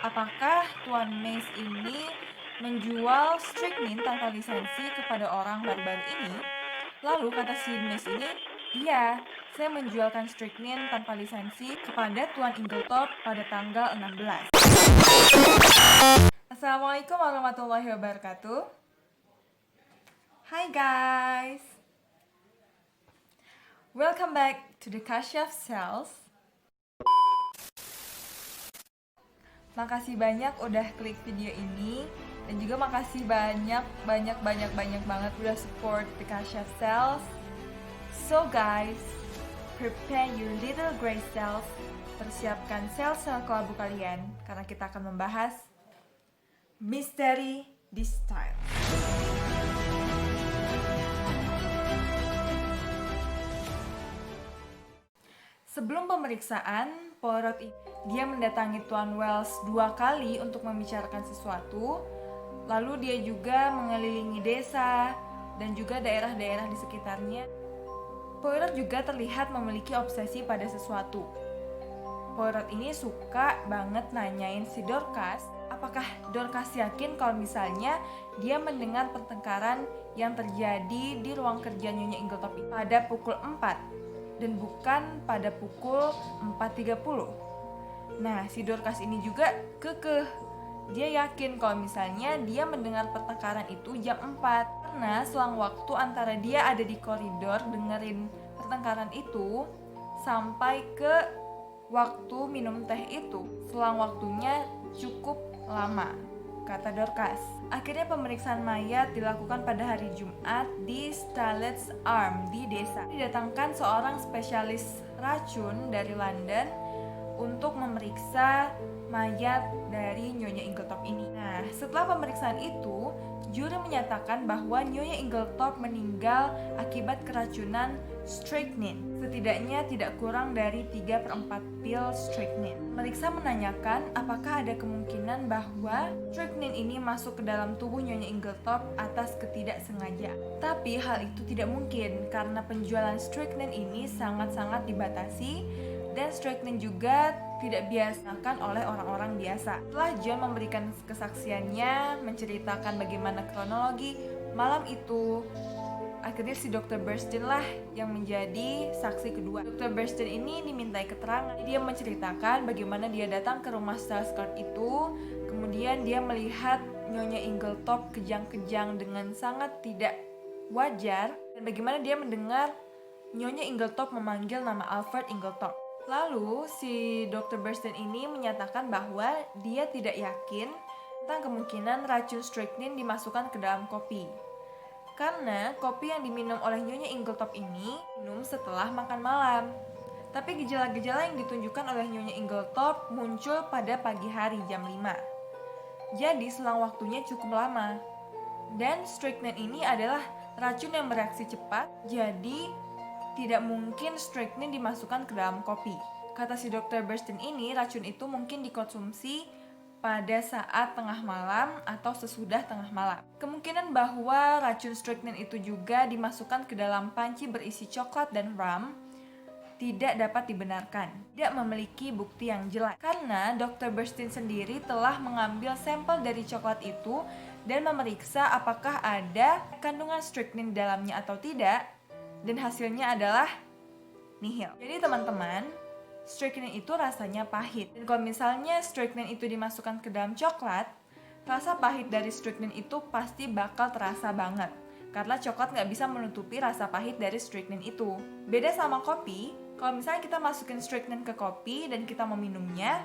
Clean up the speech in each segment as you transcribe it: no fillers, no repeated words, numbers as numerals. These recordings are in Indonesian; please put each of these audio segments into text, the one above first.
apakah Tuan Mace ini menjual strychnine tanpa lisensi kepada orang baru-baru ini? Lalu kata si Mace ini, iya, saya menjualkan strychnine tanpa lisensi kepada Tuan Inglethorpe pada tanggal 16. Assalamualaikum warahmatullahi wabarakatuh. Hi guys, welcome back to the Kashaf Cells. Makasih banyak udah klik video ini, dan juga makasih banyak banget udah support the Kashaf Cells. So guys, prepare your little gray cells. Persiapkan sel-sel kelabu kalian karena kita akan membahas misteri this time. Sebelum pemeriksaan, Poirot dia mendatangi Tuan Wells 2 kali untuk membicarakan sesuatu. Lalu dia juga mengelilingi desa dan juga daerah-daerah di sekitarnya. Poirot juga terlihat memiliki obsesi pada sesuatu. Poirot ini suka banget nanyain si Dorcas, apakah Dorcas yakin kalau misalnya dia mendengar pertengkaran yang terjadi di ruang kerja Nyonya Inglethorpe pada pukul 4 dan bukan pada pukul 4.30. Nah, si Dorcas ini juga kekeh. Dia yakin kalau misalnya dia mendengar pertengkaran itu jam 4. Karena selang waktu antara dia ada di koridor dengerin pertengkaran itu sampai ke waktu minum teh itu, selang waktunya cukup lama, kata Dorcas. Akhirnya pemeriksaan mayat dilakukan pada hari Jumat di Starlet's Arm di desa. Didatangkan seorang spesialis racun dari London untuk memeriksa mayat dari Nyonya Inglethorpe ini. Nah, setelah pemeriksaan itu, juri menyatakan bahwa Nyonya Inglethorpe meninggal akibat keracunan strychnine. Setidaknya tidak kurang dari 3/4 pil strychnine. Pemeriksa menanyakan apakah ada kemungkinan bahwa strychnine ini masuk ke dalam tubuh Nyonya Inglethorpe atas ketidaksengajaan. Tapi hal itu tidak mungkin karena penjualan strychnine ini sangat-sangat dibatasi dan strychnine juga tidak biasakan oleh orang-orang biasa. Setelah John memberikan kesaksiannya, menceritakan bagaimana kronologi malam itu, akhirnya si Dr. Burstyn lah yang menjadi saksi kedua. Dr. Burstyn ini dimintai keterangan. Dia menceritakan bagaimana dia datang ke rumah Sarsgaard itu, kemudian dia melihat Nyonya Inglethorpe kejang-kejang dengan sangat tidak wajar, dan bagaimana dia mendengar Nyonya Inglethorpe memanggil nama Alfred Inglethorpe. Lalu si Dr. Burstyn ini menyatakan bahwa dia tidak yakin tentang kemungkinan racun strychnine dimasukkan ke dalam kopi. Karena kopi yang diminum oleh Nyonya Inglethorpe ini minum setelah makan malam. Tapi gejala-gejala yang ditunjukkan oleh Nyonya Inglethorpe muncul pada pagi hari jam 5. Jadi selang waktunya cukup lama. Dan strychnine ini adalah racun yang bereaksi cepat, jadi tidak mungkin strychnine dimasukkan ke dalam kopi. Kata si Dr. Burstyn ini, racun itu mungkin dikonsumsi pada saat tengah malam atau sesudah tengah malam. Kemungkinan bahwa racun strychnine itu juga dimasukkan ke dalam panci berisi coklat dan rum tidak dapat dibenarkan, tidak memiliki bukti yang jelas. Karena Dr. Burstyn sendiri telah mengambil sampel dari coklat itu dan memeriksa apakah ada kandungan strychnine di dalamnya atau tidak, dan hasilnya adalah nihil. Jadi teman-teman, strychnine itu rasanya pahit. Dan kalau misalnya strychnine itu dimasukkan ke dalam coklat, rasa pahit dari strychnine itu pasti bakal terasa banget. Karena coklat nggak bisa menutupi rasa pahit dari strychnine itu. Beda sama kopi, kalau misalnya kita masukin strychnine ke kopi dan kita meminumnya,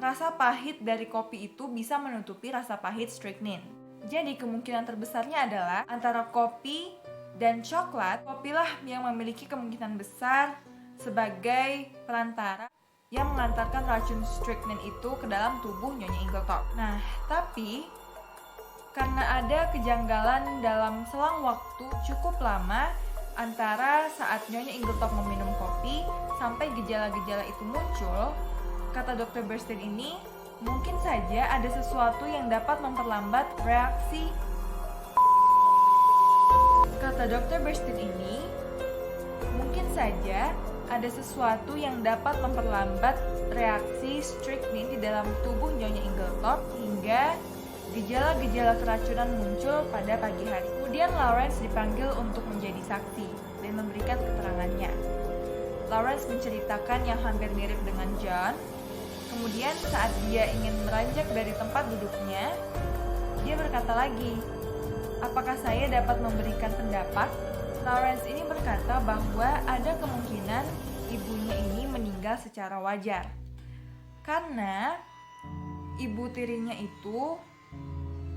rasa pahit dari kopi itu bisa menutupi rasa pahit strychnine. Jadi kemungkinan terbesarnya adalah antara kopi dan coklat. Kopilah yang memiliki kemungkinan besar sebagai perantara yang mengantarkan racun strychnine itu ke dalam tubuh Nyonya Inglethorpe. Nah, tapi karena ada kejanggalan dalam selang waktu cukup lama antara saat Nyonya Inglethorpe meminum kopi sampai gejala-gejala itu muncul, kata Dr. Burstyn ini, mungkin saja ada sesuatu yang dapat memperlambat reaksi. Kata Dr. Burstyn ini, mungkin saja ada sesuatu yang dapat memperlambat reaksi strychnine di dalam tubuh Nyonya Inglethorpe hingga gejala-gejala keracunan muncul pada pagi hari. Kemudian Lawrence dipanggil untuk menjadi saksi dan memberikan keterangannya. Lawrence menceritakan yang hampir mirip dengan John. Kemudian saat dia ingin beranjak dari tempat duduknya, dia berkata lagi, "Apakah saya dapat memberikan pendapat?" Lawrence ini berkata bahwa ada kemungkinan ibunya ini meninggal secara wajar karena ibu tirinya itu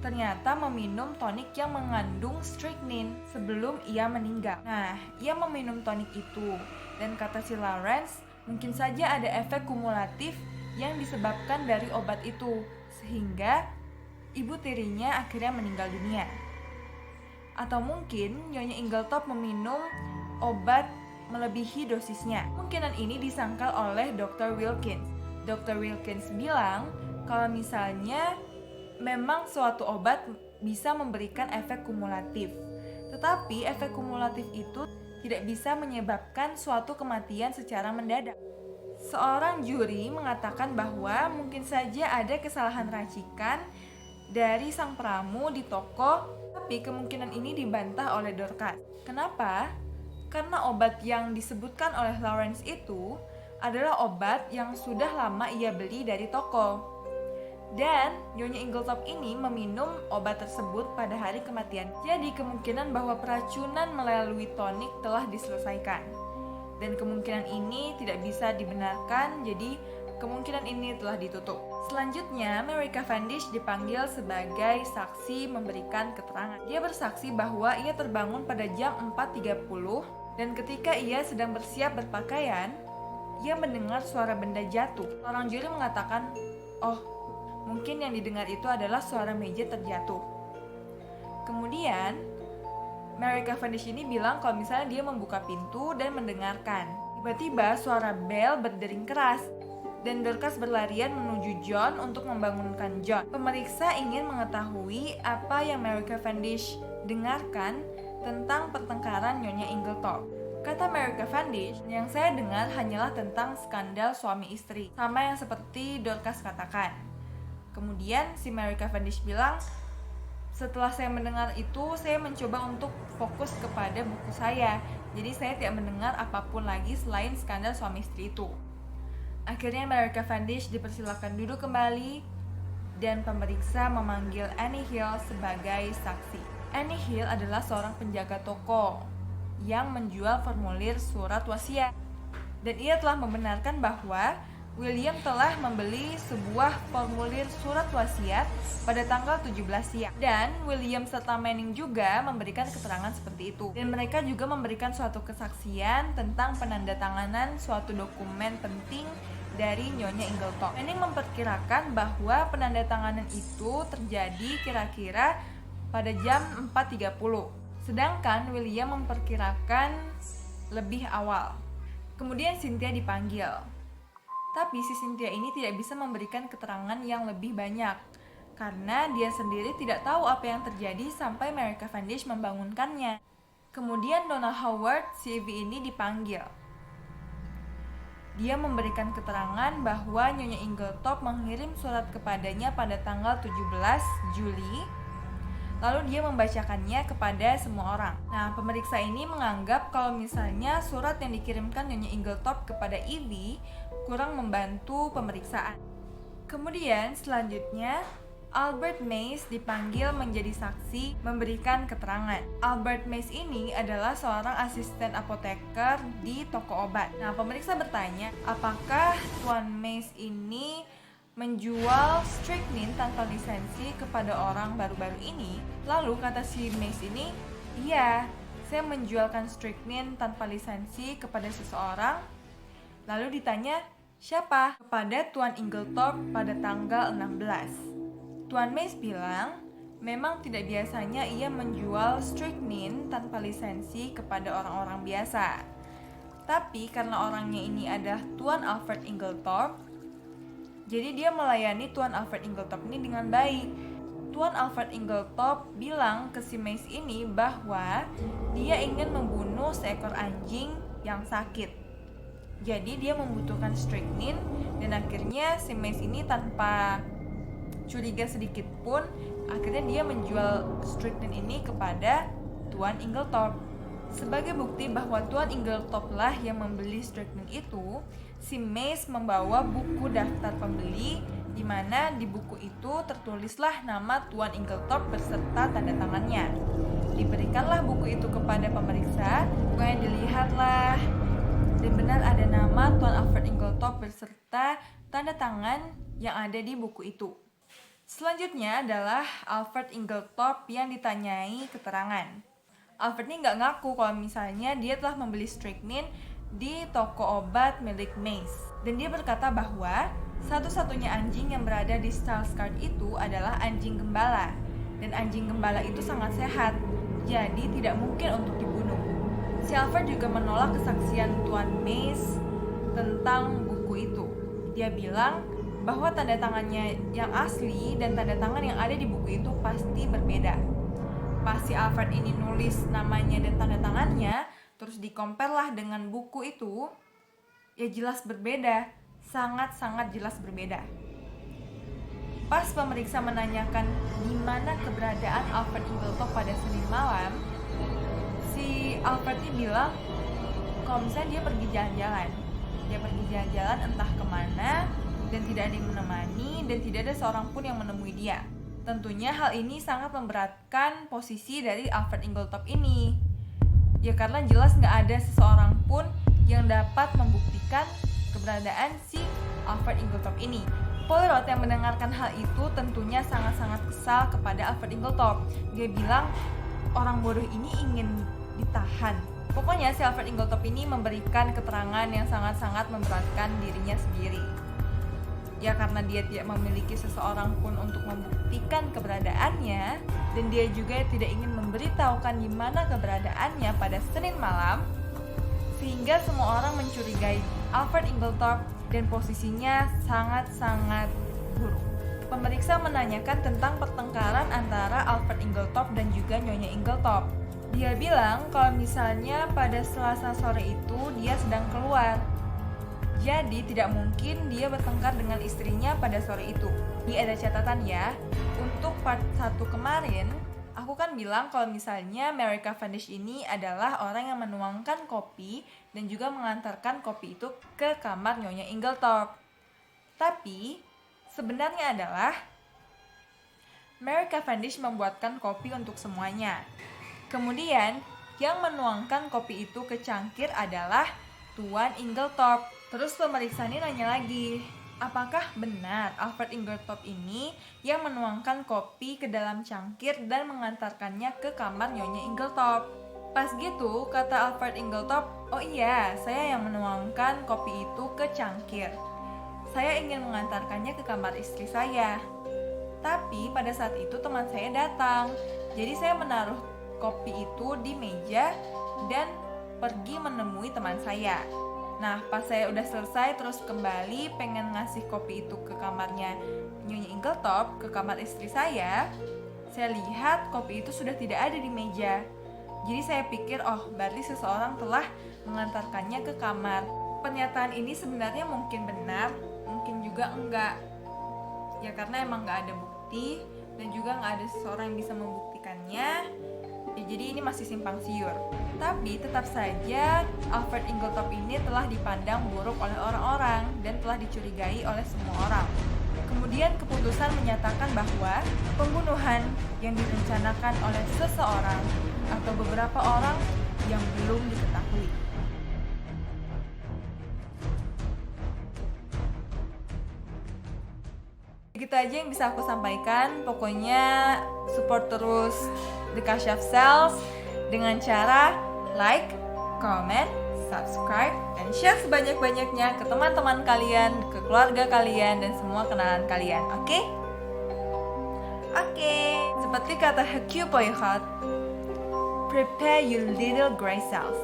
ternyata meminum tonik yang mengandung strychnine sebelum ia meninggal. Nah, ia meminum tonik itu dan kata si Lawrence, mungkin saja ada efek kumulatif yang disebabkan dari obat itu sehingga ibu tirinya akhirnya meninggal dunia. Atau mungkin Nyonya Inglethorpe meminum obat melebihi dosisnya. Kemungkinan ini disangkal oleh Dr. Wilkins. Dr. Wilkins bilang kalau misalnya memang suatu obat bisa memberikan efek kumulatif, tetapi efek kumulatif itu tidak bisa menyebabkan suatu kematian secara mendadak. Seorang juri mengatakan bahwa mungkin saja ada kesalahan racikan dari sang peramu di toko, tapi kemungkinan ini dibantah oleh Dorcas. Kenapa? Karena obat yang disebutkan oleh Lawrence itu adalah obat yang sudah lama ia beli dari toko. Dan Nyonya Inglethorpe ini meminum obat tersebut pada hari kematian. Jadi kemungkinan bahwa peracunan melalui tonik telah diselesaikan. Dan kemungkinan ini tidak bisa dibenarkan, jadi kemungkinan ini telah ditutup. Selanjutnya, Mary Cavendish dipanggil sebagai saksi memberikan keterangan. Dia bersaksi bahwa ia terbangun pada jam 4.30 dan ketika ia sedang bersiap berpakaian, ia mendengar suara benda jatuh. Seorang juri mengatakan, "Oh, mungkin yang didengar itu adalah suara meja terjatuh." Kemudian, Mary Cavendish ini bilang kalau misalnya dia membuka pintu dan mendengarkan. Tiba-tiba suara bel berdering keras dan Dorcas berlarian menuju John untuk membangunkan John. Pemeriksa ingin mengetahui apa yang Mary Cavendish dengarkan tentang pertengkaran Nyonya Inglethorpe. Kata Mary Cavendish, yang saya dengar hanyalah tentang skandal suami istri, sama yang seperti Dorcas katakan. Kemudian si Mary Cavendish bilang, "Setelah saya mendengar itu, saya mencoba untuk fokus kepada buku saya. Jadi saya tidak mendengar apapun lagi selain skandal suami istri itu." Akhirnya Mary Cavendish dipersilakan duduk kembali dan pemeriksa memanggil Annie Hill sebagai saksi. Annie Hill adalah seorang penjaga toko yang menjual formulir surat wasiat. Dan ia telah membenarkan bahwa William telah membeli sebuah formulir surat wasiat pada tanggal 17 siang. Dan William serta Manning juga memberikan keterangan seperti itu. Dan mereka juga memberikan suatu kesaksian tentang penandatanganan suatu dokumen penting dari Nyonya Inglethorpe. Manning memperkirakan bahwa penandatanganan itu terjadi kira-kira pada jam 4.30. Sedangkan William memperkirakan lebih awal. Kemudian Cynthia dipanggil. Tapi si Cynthia ini tidak bisa memberikan keterangan yang lebih banyak karena dia sendiri tidak tahu apa yang terjadi sampai Mary Cavendish membangunkannya. Kemudian Donald Howard, si EV ini dipanggil. Dia memberikan keterangan bahwa Nyonya Inglethorpe mengirim surat kepadanya pada tanggal 17 Juli, lalu dia membacakannya kepada semua orang. Nah, pemeriksa ini menganggap kalau misalnya surat yang dikirimkan Nyonya Inglethorpe kepada Evie kurang membantu pemeriksaan. Kemudian selanjutnya Albert Mays dipanggil menjadi saksi memberikan keterangan. Albert Mays ini adalah seorang asisten apoteker di toko obat. Nah, pemeriksa bertanya, apakah Tuan Mays ini menjual strychnine tanpa lisensi kepada orang baru-baru ini? Lalu kata si Mays ini, iya, saya menjualkan strychnine tanpa lisensi kepada seseorang. Lalu ditanya, siapa? Kepada Tuan Inglethorpe pada tanggal 16. Tuan Mays bilang, memang tidak biasanya ia menjual strychnine tanpa lisensi kepada orang-orang biasa. Tapi karena orangnya ini adalah Tuan Alfred Inglethorpe, jadi dia melayani Tuan Alfred Inglethorpe ini dengan baik. Tuan Alfred Inglethorpe bilang ke si Mays ini bahwa dia ingin membunuh seekor anjing yang sakit. Jadi dia membutuhkan strychnine, dan akhirnya si Mace ini tanpa curiga sedikit pun akhirnya dia menjual strychnine ini kepada Tuan Inglethorpe. Sebagai bukti bahwa Tuan Inglethorpe lah yang membeli strychnine itu, si Mace membawa buku daftar pembeli, di mana di buku itu tertulislah nama Tuan Inglethorpe beserta tanda tangannya. Diberikanlah buku itu kepada pemeriksa, kemudian dilihatlah, dan benar ada nama Tuan Alfred Inglethorpe beserta tanda tangan yang ada di buku itu. Selanjutnya adalah Alfred Inglethorpe yang ditanyai keterangan. Alfred ini nggak ngaku kalau misalnya dia telah membeli strychnine di toko obat milik Mace. Dan dia berkata bahwa satu-satunya anjing yang berada di Starlscard itu adalah anjing gembala. Dan anjing gembala itu sangat sehat, jadi tidak mungkin untuk dibunuh. Si Alfred juga menolak kesaksian Tuan Mace tentang buku itu. Dia bilang bahwa tanda tangannya yang asli dan tanda tangan yang ada di buku itu pasti berbeda. Pas si Alfred ini nulis namanya dan tanda tangannya, terus di-compare lah dengan buku itu, ya jelas berbeda, sangat-sangat jelas berbeda. Pas pemeriksa menanyakan di mana keberadaan Alfred Inglethorpe pada Senin malam, si Alfred ini bilang kalau misalnya dia pergi jalan-jalan. Dia pergi jalan-jalan entah kemana, dan tidak ada yang menemani, dan tidak ada seorang pun yang menemui dia. Tentunya hal ini sangat memberatkan posisi dari Alfred Inglethorpe ini. Ya karena jelas nggak ada seseorang pun yang dapat membuktikan keberadaan si Alfred Inglethorpe ini. Poirot yang mendengarkan hal itu tentunya sangat-sangat kesal kepada Alfred Inglethorpe. Dia bilang orang bodoh ini ingin ditahan. Pokoknya si Alfred Inglethorpe ini memberikan keterangan yang sangat-sangat memberatkan dirinya sendiri. Ya karena dia tidak memiliki seseorang pun untuk membuktikan keberadaannya, dan dia juga tidak ingin memberitahukan di mana keberadaannya pada Senin malam, sehingga semua orang mencurigai Alfred Inglethorpe dan posisinya sangat-sangat buruk. Pemeriksa menanyakan tentang pertengkaran antara Alfred Inglethorpe dan juga Nyonya Inglethorpe. Dia bilang kalau misalnya pada Selasa sore itu dia sedang keluar. Jadi tidak mungkin dia bertengkar dengan istrinya pada sore itu. Ini ada catatan ya. Untuk part 1 kemarin, aku kan bilang kalau misalnya Mary Cavendish ini adalah orang yang menuangkan kopi dan juga mengantarkan kopi itu ke kamar Nyonya Inglethorpe. Tapi sebenarnya adalah Mary Cavendish membuatkan kopi untuk semuanya. Kemudian yang menuangkan kopi itu ke cangkir adalah Tuan Inglethorpe. Terus pemeriksa ini nanya lagi, apakah benar Alfred Inglethorpe ini yang menuangkan kopi ke dalam cangkir dan mengantarkannya ke kamar Nyonya Inglethorpe? Pas gitu, kata Alfred Inglethorpe, oh iya, saya yang menuangkan kopi itu ke cangkir. Saya ingin mengantarkannya ke kamar istri saya. Tapi pada saat itu teman saya datang, jadi saya menaruh kopi itu di meja dan pergi menemui teman saya. Nah, pas saya udah selesai terus kembali pengen ngasih kopi itu ke kamarnya Nyonya Inglethorpe, ke kamar istri saya lihat kopi itu sudah tidak ada di meja. Jadi saya pikir, oh berarti seseorang telah mengantarkannya ke kamar. Pernyataan ini sebenarnya mungkin benar, mungkin juga enggak. Ya karena emang nggak ada bukti dan juga nggak ada seseorang yang bisa membuktikannya. Ya, jadi ini masih simpang siur. Tapi tetap saja Alfred Inglethorpe ini telah dipandang buruk oleh orang-orang dan telah dicurigai oleh semua orang. Kemudian keputusan menyatakan bahwa pembunuhan yang direncanakan oleh seseorang atau beberapa orang yang belum diketahui. Begitu aja yang bisa aku sampaikan. Pokoknya support terus The Kashaf Cells dengan cara like, comment, subscribe, dan share sebanyak-banyaknya ke teman-teman kalian, ke keluarga kalian, dan semua kenalan kalian. Oke? Seperti kata Hercule Poirot, prepare your little grey cells.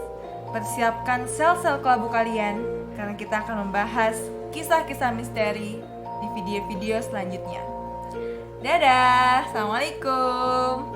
Persiapkan sel-sel kelabu kalian, karena kita akan membahas kisah-kisah misteri di video-video selanjutnya. Dadah, assalamualaikum.